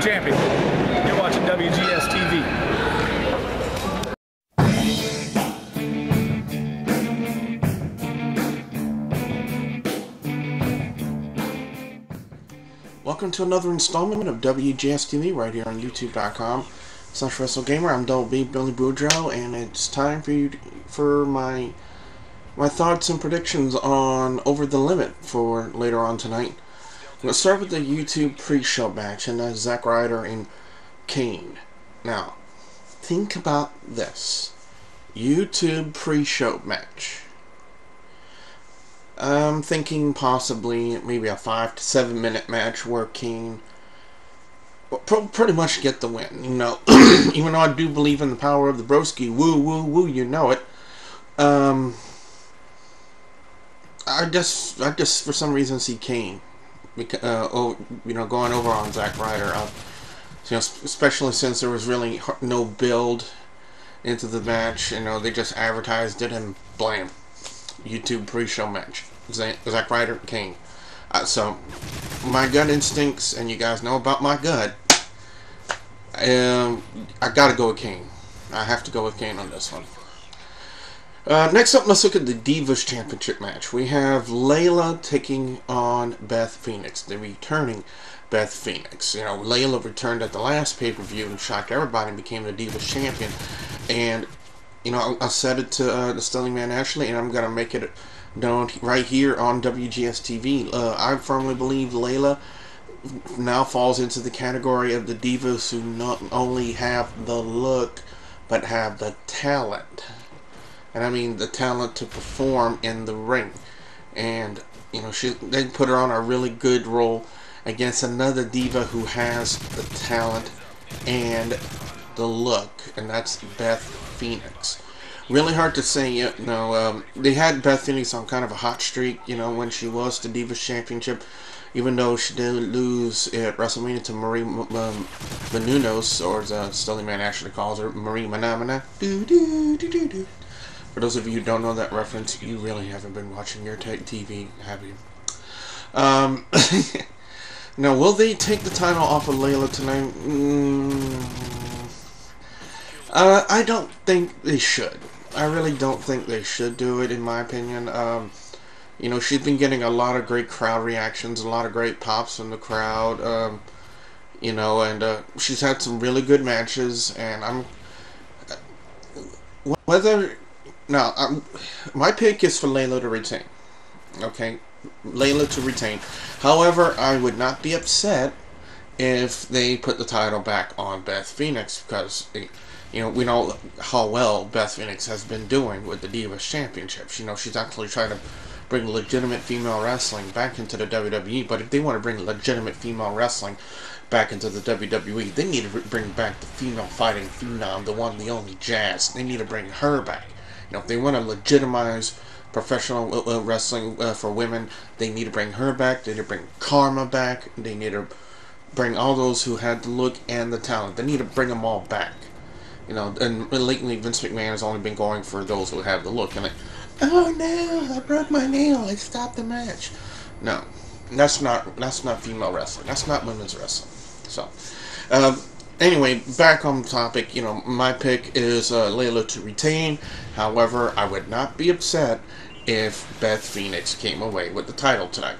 champion. You're watching WGS-TV. Welcome to another installment of WGS-TV right here on YouTube.com/WrestleGamer. I'm WB Billy Boudreaux, and it's time for my thoughts and predictions on Over the Limit for later on tonight. I'm going to start with the YouTube pre-show match, and that's Zack Ryder and Kane. Now, think about this. YouTube pre-show match. I'm thinking possibly maybe a 5 to 7 minute match where Kane will pretty much get the win. You know, even though I do believe in the power of the broski, woo woo woo, you know it. I just for some reason see Kane, going over on Zack Ryder. Especially since there was really no build into the match. You know, they just advertised it and blam. YouTube pre-show match. Zack Ryder, Kane. So, my gut instincts, and you guys know about my gut, I gotta go with Kane. I have to go with Kane on this one. Next up, let's look at the Divas Championship match. We have Layla taking on Beth Phoenix, the returning Beth Phoenix. You know, Layla returned at the last pay-per-view and shocked everybody and became the Divas Champion. And you know, I said it to the Stunning Man Ashley, and I'm going to make it known right here on WGS-TV. I firmly believe Layla now falls into the category of the divas who not only have the look, but have the talent. And I mean the talent to perform in the ring. And, you know, they put her on a really good role against another diva who has the talent and the look, and that's Beth Phoenix. Really hard to say, you know, they had Beth Phoenix on kind of a hot streak, you know, when she was the Divas Championship, even though she did lose at WrestleMania to Marie Menounos, or as Stunning Man actually calls her, Marie Manamana. For those of you who don't know that reference, you really haven't been watching your TV, have you? Now, will they take the title off of Layla tonight? I don't think they should. I really don't think they should do it, in my opinion. You know, she's been getting a lot of great crowd reactions, a lot of great pops from the crowd, you know, and she's had some really good matches, and my pick is for Layla to retain. Okay? Layla to retain. However, I would not be upset if they put the title back on Beth Phoenix, because you know, we know how well Beth Phoenix has been doing with the Divas Championship. You know, she's actually trying to bring legitimate female wrestling back into the WWE, but if they want to bring legitimate female wrestling back into the WWE, they need to bring back the female fighting phenom, the one, the only Jazz. They need to bring her back. You know, if they want to legitimize professional wrestling for women, they need to bring her back. They need to bring Karma back. They need to bring all those who had the look and the talent. They need to bring them all back. You know, and lately Vince McMahon has only been going for those who have the look. And like, oh no, I broke my nail. I stopped the match. No, that's not female wrestling. That's not women's wrestling. So, anyway, back on topic. You know, my pick is Layla to retain. However, I would not be upset if Beth Phoenix came away with the title tonight.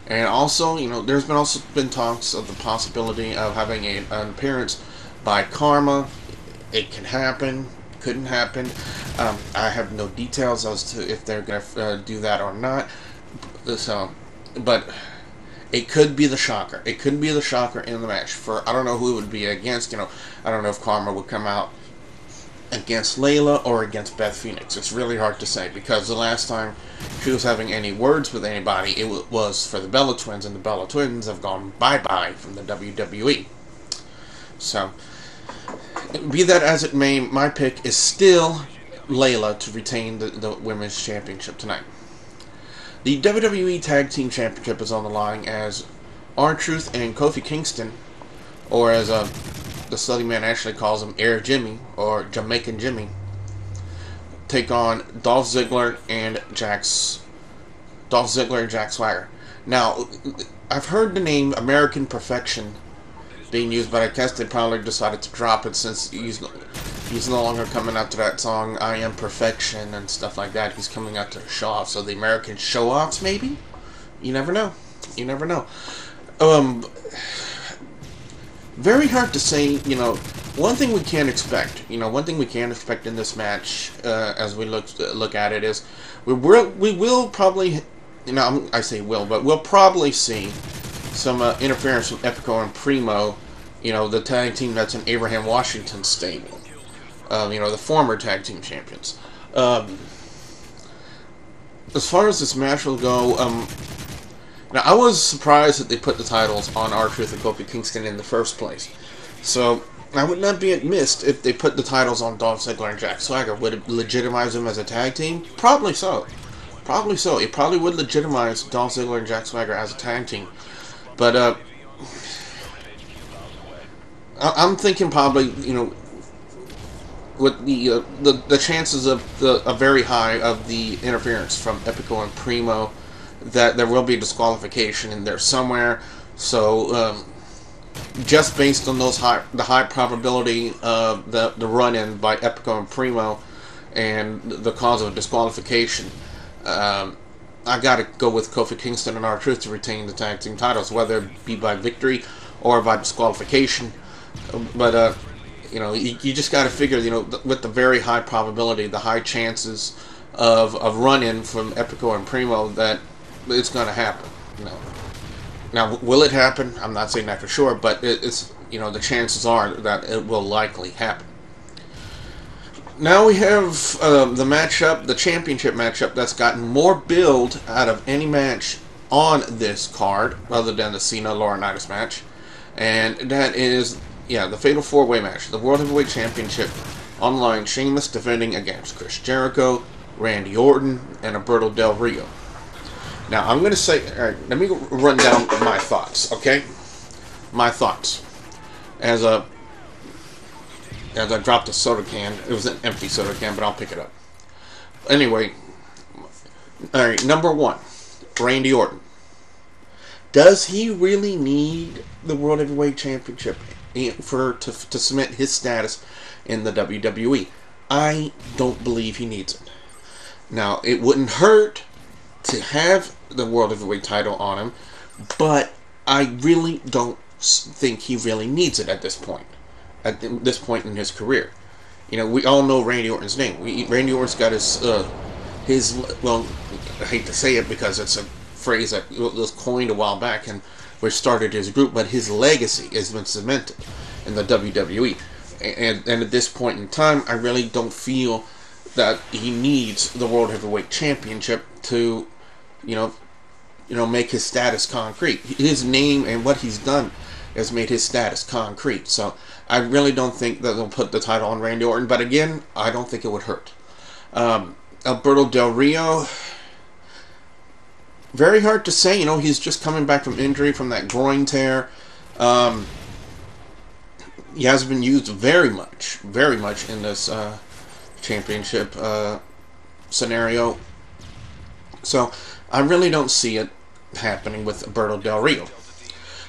And also, you know, there's also been talks of the possibility of having an appearance by Karma. It can happen, couldn't happen. I have no details as to if they're going to do that or not. So, but it could be the shocker. It could be the shocker in the match. I don't know who it would be against. You know, I don't know if Karma would come out against Layla or against Beth Phoenix. It's really hard to say, because the last time she was having any words with anybody, it was for the Bella Twins, and the Bella Twins have gone bye-bye from the WWE. So, be that as it may, my pick is still Layla to retain the Women's Championship tonight. The WWE Tag Team Championship is on the line as R-Truth and Kofi Kingston, or as the Stunning Man actually calls him, Air Jimmy, or Jamaican Jimmy, take on Dolph Ziggler and Jack Swagger. Now, I've heard the name American Perfection being used, but I guess they probably decided to drop it since he's no longer coming out to that song "I Am Perfection" and stuff like that. He's coming out to show off. So the American show-offs, maybe? You never know. You never know. Very hard to say. One thing we can't expect. One thing we can't expect in this match, as we look at it, is we will probably. I say will, but we'll probably see some interference from Epico and Primo, the tag team that's in Abraham Washington's stable. The former tag team champions. As far as this match will go, now I was surprised that they put the titles on R-Truth and Kofi Kingston in the first place. So I would not be amiss if they put the titles on Dolph Ziggler and Jack Swagger. Would it legitimize them as a tag team? Probably so. Probably so. It probably would legitimize Dolph Ziggler and Jack Swagger as a tag team. But I'm thinking probably, with the chances of very high of the interference from Epico and Primo, that there will be a disqualification in there somewhere. So just based on the high probability of the run-in by Epico and Primo and the cause of disqualification, I gotta go with Kofi Kingston and R-Truth to retain the tag team titles, whether it be by victory or by disqualification. But you just gotta figure, with the very high probability, the high chances of run-in from Epico and Primo, that it's gonna happen. Now, will it happen? I'm not saying that for sure, but it's the chances are that it will likely happen. Now we have the championship matchup that's gotten more build out of any match on this card, other than the Cena Laurinaitis match, and that is, the Fatal 4-Way match, the World Heavyweight Championship online. Sheamus defending against Chris Jericho, Randy Orton, and Alberto Del Rio. Now I'm going to say, all right, let me run down my thoughts, okay? My thoughts as I dropped a soda can. It was an empty soda can, but I'll pick it up. Anyway, alright, number one, Randy Orton. Does he really need the World Heavyweight Championship to cement his status in the WWE? I don't believe he needs it. Now, it wouldn't hurt to have the World Heavyweight title on him, but I really don't think he really needs it at this point. At this point in his career, we all know Randy Orton's name. Randy Orton's got his well, I hate to say it because it's a phrase that was coined a while back and which started his group, but his legacy has been cemented in the WWE. And at this point in time, I really don't feel that he needs the World Heavyweight Championship to, make his status concrete. His name and what he's done has made his status concrete. So I really don't think that they'll put the title on Randy Orton. But again, I don't think it would hurt. Alberto Del Rio, very hard to say. He's just coming back from injury from that groin tear. He hasn't been used very much in this championship scenario. So I really don't see it happening with Alberto Del Rio.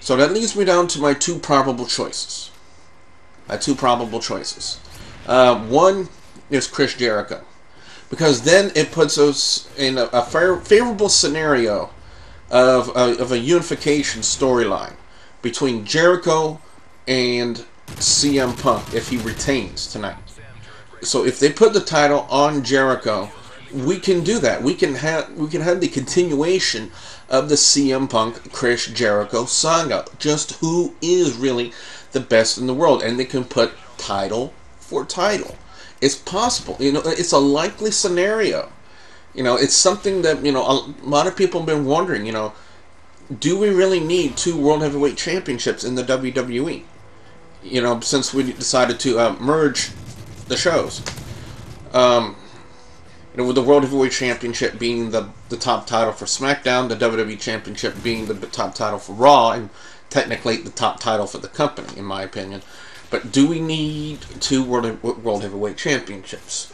So that leads me down to my two probable choices. One is Chris Jericho, because then it puts us in a favorable scenario of a unification storyline between Jericho and CM Punk if he retains tonight. So if they put the title on Jericho, we can do that. We can have the continuation of the CM Punk Chris Jericho saga. Just who is really the best in the world, and they can put title for title. It's possible. It's a likely scenario. It's something that a lot of people have been wondering. Do we really need two World Heavyweight Championships in the WWE? Since we decided to merge the shows. With the World Heavyweight Championship being the top title for SmackDown, the WWE Championship being the top title for Raw, and technically the top title for the company, in my opinion. But do we need two World Heavyweight Championships?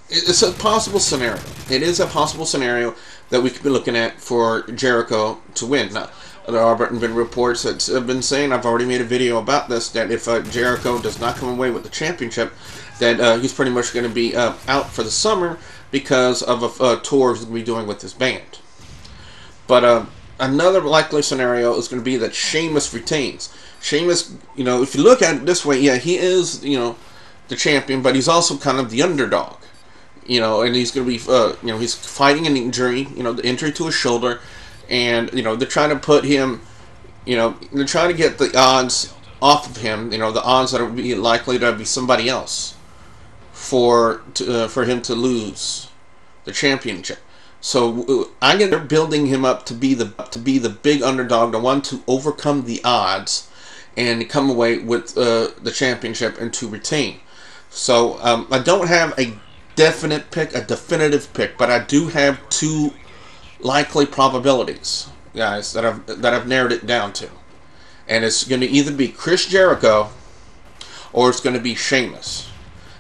It's a possible scenario. It is a possible scenario, that we could be looking at for Jericho to win. Now, there have been reports that have been saying, I've already made a video about this, that if Jericho does not come away with the championship, that he's pretty much going to be out for the summer because of a tour he's going to be doing with his band. But another likely scenario is going to be that Sheamus retains. Sheamus, you know, if you look at it this way, yeah, he is, you know, the champion, but he's also kind of the underdog. You know, and he's going to be, you know, he's fighting an injury, you know, the injury to his shoulder. And, you know, they're trying to put him, you know, they're trying to get the odds off of him, you know, the odds that would be likely to be somebody else for him to lose the championship. So I get they're building him up to be the big underdog, the one to overcome the odds and come away with the championship and to retain. So I don't have a definite pick, a definitive pick, but I do have two likely probabilities, guys, that I've narrowed it down to, and it's going to either be Chris Jericho or it's going to be Sheamus.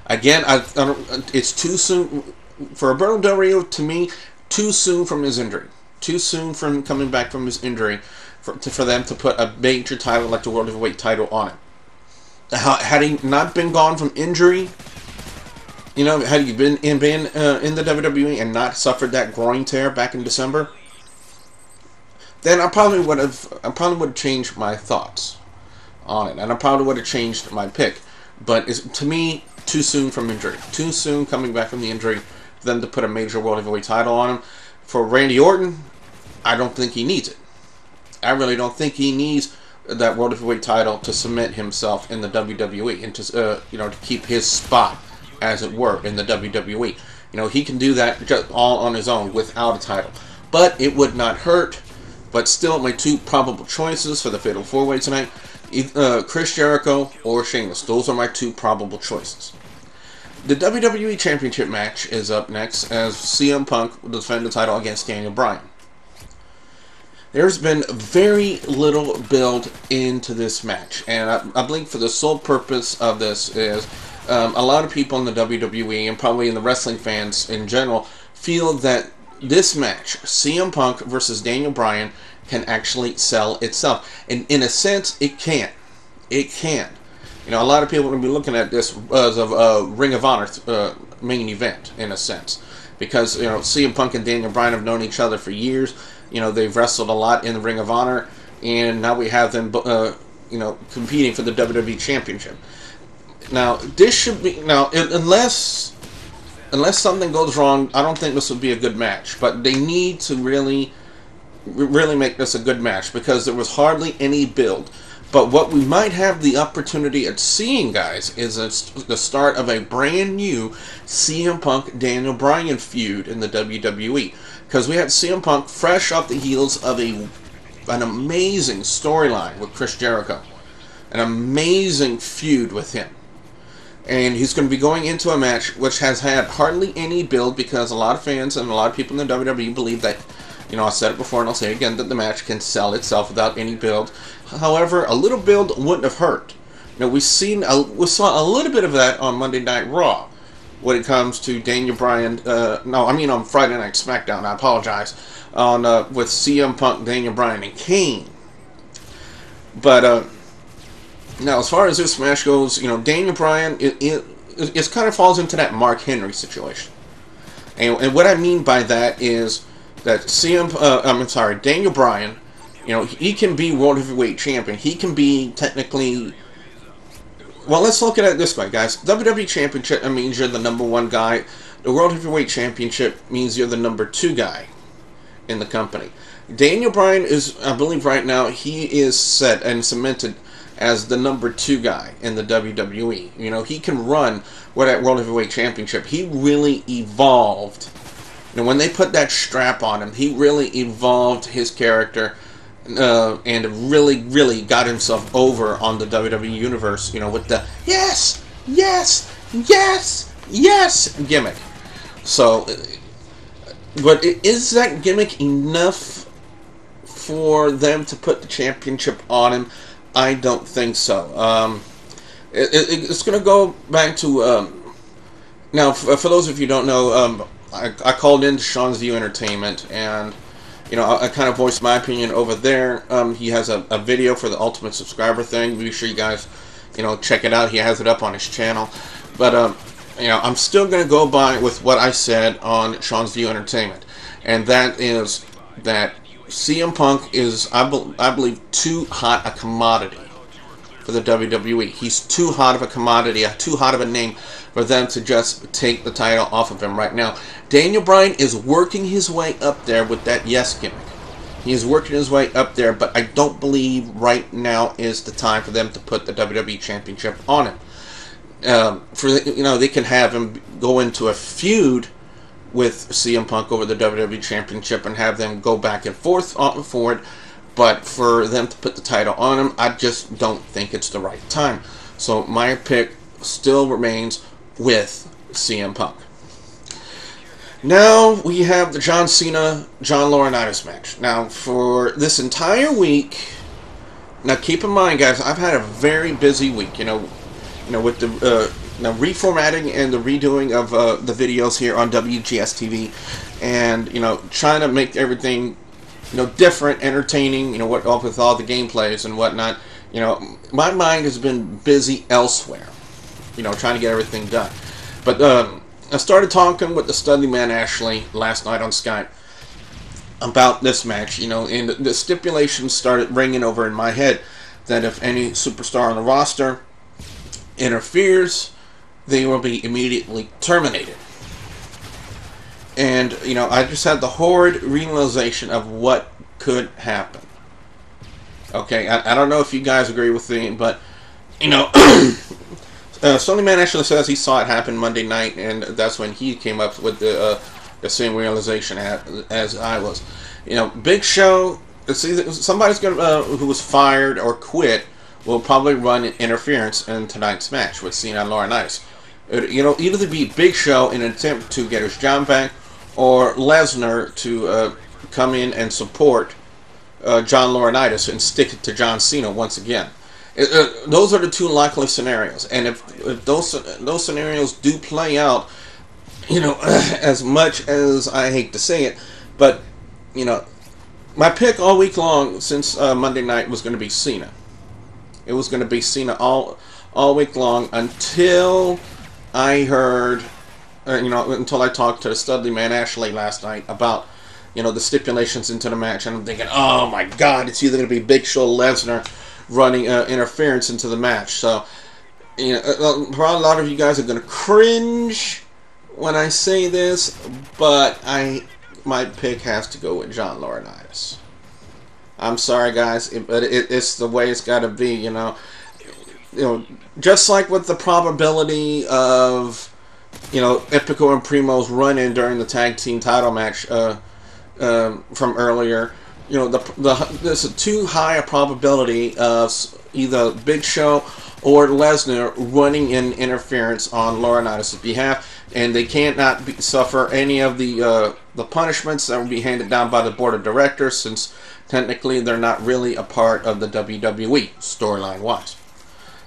Again, it's too soon for Alberto Del Rio, to me. Too soon from his injury. Too soon from coming back from his injury for them to put a major title like the World Heavyweight title on him. Had he not been gone from injury, you know, had he been in the WWE and not suffered that groin tear back in December, then I probably would have changed my thoughts on it, and I probably would have changed my pick. But it's, to me, too soon from injury. Too soon coming back from the injury for them to put a major World Heavyweight title on him. For Randy Orton, I don't think he needs it. I really don't think he needs that World Heavyweight title to cement himself in the WWE and to you know, to keep his spot, as it were, in the WWE. You know, he can do that just all on his own without a title. But it would not hurt. But still, my two probable choices for the Fatal 4-Way tonight, Chris Jericho or Sheamus. Those are my two probable choices. The WWE Championship match is up next as CM Punk will defend the title against Daniel Bryan. There's been very little build into this match, and I believe for the sole purpose of this is a lot of people in the WWE and probably in the wrestling fans in general feel that this match, CM Punk versus Daniel Bryan, can actually sell itself. And in a sense, it can. It can. You know, a lot of people are going to be looking at this as a Ring of Honor main event, in a sense. Because, you know, CM Punk and Daniel Bryan have known each other for years. You know, they've wrestled a lot in the Ring of Honor. And now we have them, you know, competing for the WWE Championship. Now, this should be... Now, unless something goes wrong, I don't think this would be a good match. But they need to really make this a good match, because there was hardly any build. But what we might have the opportunity at seeing, guys, is the start of a brand new CM Punk Daniel Bryan feud in the WWE. Because we had CM Punk fresh off the heels of an amazing storyline with Chris Jericho. An amazing feud with him. And he's going to be going into a match which has had hardly any build, because a lot of fans and a lot of people in the WWE believe that, you know, I said it before and I'll say it again, that the match can sell itself without any build. However, a little build wouldn't have hurt. You know, we saw a little bit of that on Monday Night Raw when it comes to Daniel Bryan. On Friday Night SmackDown. I apologize. With CM Punk, Daniel Bryan, and Kane. But now, as far as this match goes, you know, Daniel Bryan it kind of falls into that Mark Henry situation. And what I mean by that is that Daniel Bryan, you know, he can be World Heavyweight Champion. He can be technically... Well, let's look at it this way, guys. WWE Championship means you're the #1 guy. The World Heavyweight Championship means you're the #2 guy in the company. Daniel Bryan is, I believe right now, he is set and cemented as the #2 guy in the WWE. You know, he can run with that World Heavyweight Championship. He really evolved. And when they put that strap on him, he really evolved his character and really got himself over on the WWE Universe, you know, with the yes, yes, yes, yes gimmick. So, but is that gimmick enough for them to put the championship on him? I don't think so. It's going to go back to... now, for those of you who don't know, I called into Sean's View Entertainment, and I kind of voiced my opinion over there. He has a video for the Ultimate Subscriber thing. Be sure you guys check it out. He has it up on his channel. But I'm still going to go by with what I said on Sean's View Entertainment, and that is that CM Punk is, I believe, too hot a commodity for the WWE. He's too hot of a commodity, too hot of a name for them to just take the title off of him right now. Daniel Bryan is working his way up there with that yes gimmick. He is working his way up there, but I don't believe right now is the time for them to put the WWE Championship on him. They can have him go into a feud with CM Punk over the WWE Championship and have them go back and forth for it, but for them to put the title on him, I just don't think it's the right time. So my pick still remains with CM Punk. Now we have the John Cena, John Laurinaitis match. Now for this entire week, now keep in mind, guys, I've had a very busy week. With the reformatting and the redoing of the videos here on WGS-TV, and trying to make everything different, entertaining. With all the gameplays and whatnot. My mind has been busy elsewhere. Trying to get everything done. But I started talking with the Studly Man Ashley last night on Skype about this match. And the stipulations started ringing over in my head that if any superstar on the roster interferes, they will be immediately terminated. And I just had the horrid realization of what could happen. Okay, I don't know if you guys agree with me, but Sony Man actually says he saw it happen Monday night, and that's when he came up with the same realization as I was. Big Show, somebody's gonna who was fired or quit will probably run an interference in tonight's match with Cena and Laurinaitis. Either be Big Show in an attempt to get his job back, or Lesnar to come in and support John Laurinaitis and stick it to John Cena once again. Those are the two likely scenarios, and if those scenarios do play out, as much as I hate to say it, but my pick all week long since Monday night was going to be Cena. It was going to be Cena all week long until I heard, until I talked to the Studly Man Ashley last night about, the stipulations into the match, and I'm thinking, oh my God, it's either going to be Big Show or Lesnar running interference into the match. So, probably a lot of you guys are going to cringe when I say this, but my pick has to go with John Laurinaitis. I'm sorry, guys, but it's the way it's got to be. Just like with the probability of Epico and Primo's run-in during the tag team title match from earlier. There's a too high a probability of either Big Show or Lesnar running in interference on Laurinaitis' behalf, and they cannot suffer any of the punishments that will be handed down by the board of directors, since technically they're not really a part of the WWE storyline-wise.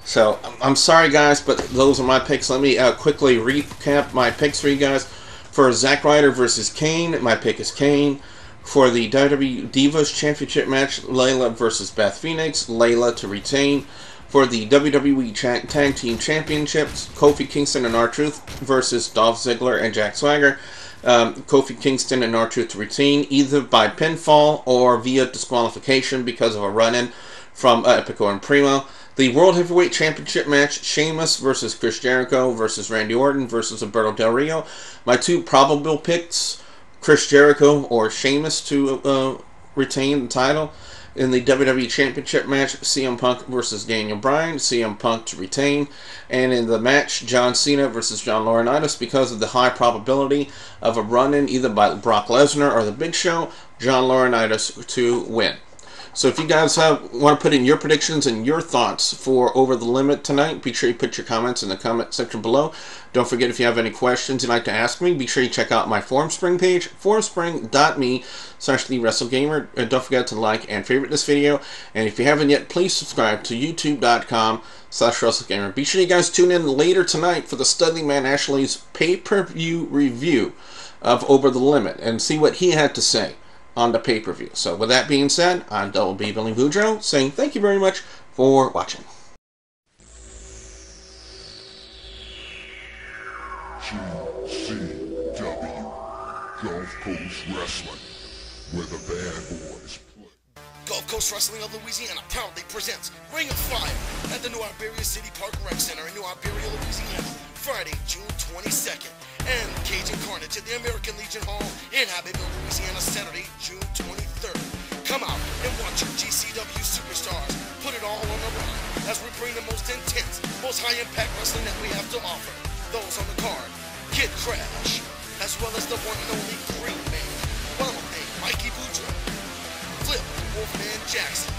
So, I'm sorry, guys, but those are my picks. Let me quickly recap my picks for you guys. For Zack Ryder versus Kane, my pick is Kane. For the WWE Divas Championship match, Layla versus Beth Phoenix, Layla to retain. For the WWE Tag Team Championships, Kofi Kingston and R-Truth versus Dolph Ziggler and Jack Swagger. Kofi Kingston and R-Truth to retain, either by pinfall or via disqualification because of a run-in from Epico and Primo. The World Heavyweight Championship match, Sheamus versus Chris Jericho versus Randy Orton versus Alberto Del Rio. My two probable picks, Chris Jericho or Sheamus to retain the title. In the WWE Championship match, CM Punk versus Daniel Bryan, CM Punk to retain. And in the match, John Cena versus John Laurinaitis, because of the high probability of a run-in either by Brock Lesnar or the Big Show, John Laurinaitis to win. So if you guys want to put in your predictions and your thoughts for Over the Limit tonight, be sure you put your comments in the comment section below. Don't forget, if you have any questions you'd like to ask me, be sure you check out my Formspring page, formspring.me/TheWrestleGamer. And don't forget to like and favorite this video. And if you haven't yet, please subscribe to youtube.com/WrestleGamer. Be sure you guys tune in later tonight for the Studly Man Ashley's pay-per-view review of Over the Limit and see what he had to say on the pay-per-view. So with that being said, I'm Double B Billy Boudreaux saying thank you very much for watching. GCW, Gulf Coast Wrestling, where the bad boys play. Gulf Coast Wrestling of Louisiana proudly presents Ring of Fire at the New Iberia City Park Rec Center in New Iberia, Louisiana, Friday, June 22nd, and Cajun Carnage at the American Legion Hall in Abbeville, Louisiana, Saturday, June 23rd. Come out and watch your GCW superstars put it all on the line as we bring the most intense, most high-impact wrestling that we have to offer. Those on the card, Kid Crash, as well as the one and only Green Man, Ronald A. Mikey Boudreaux, Flip Wolfman Jackson.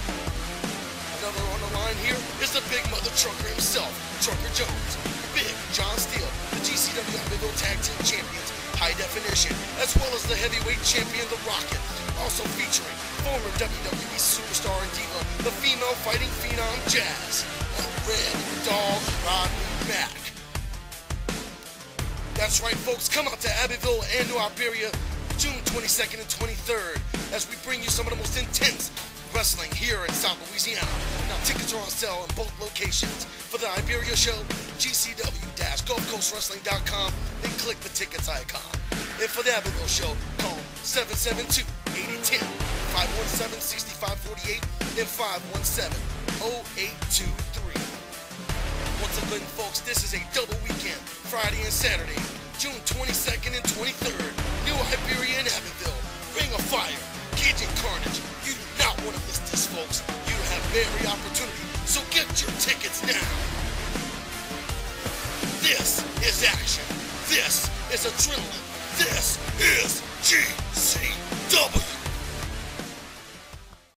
Another on the line here is the big mother trucker himself, Trucker Jones, Big John Steele, the GCW Abbeville Tag Team Champions, High Definition, as well as the heavyweight champion, The Rocket. Also featuring former WWE superstar and diva, the female fighting phenom Jazz, and Red Dog Rodney Mack. That's right, folks. Come out to Abbeville and New Iberia, June 22nd and 23rd, as we bring you some of the most intense wrestling here in South Louisiana. Now, tickets are on sale in both locations. For the Iberia show, GCW-GulfCoastWrestling.com, then click the tickets icon. And for the Abbeville show, call 772-8010, 517-6548, and 517-0823. Once again, folks, this is a double weekend, Friday and Saturday, June 22nd and 23rd, New Iberia and Abbeville, Ring of Fire, Cajun Carnage. You do not want to miss this, folks. You have every opportunity, so get your tickets now. This is action. This is adrenaline. This is GCW.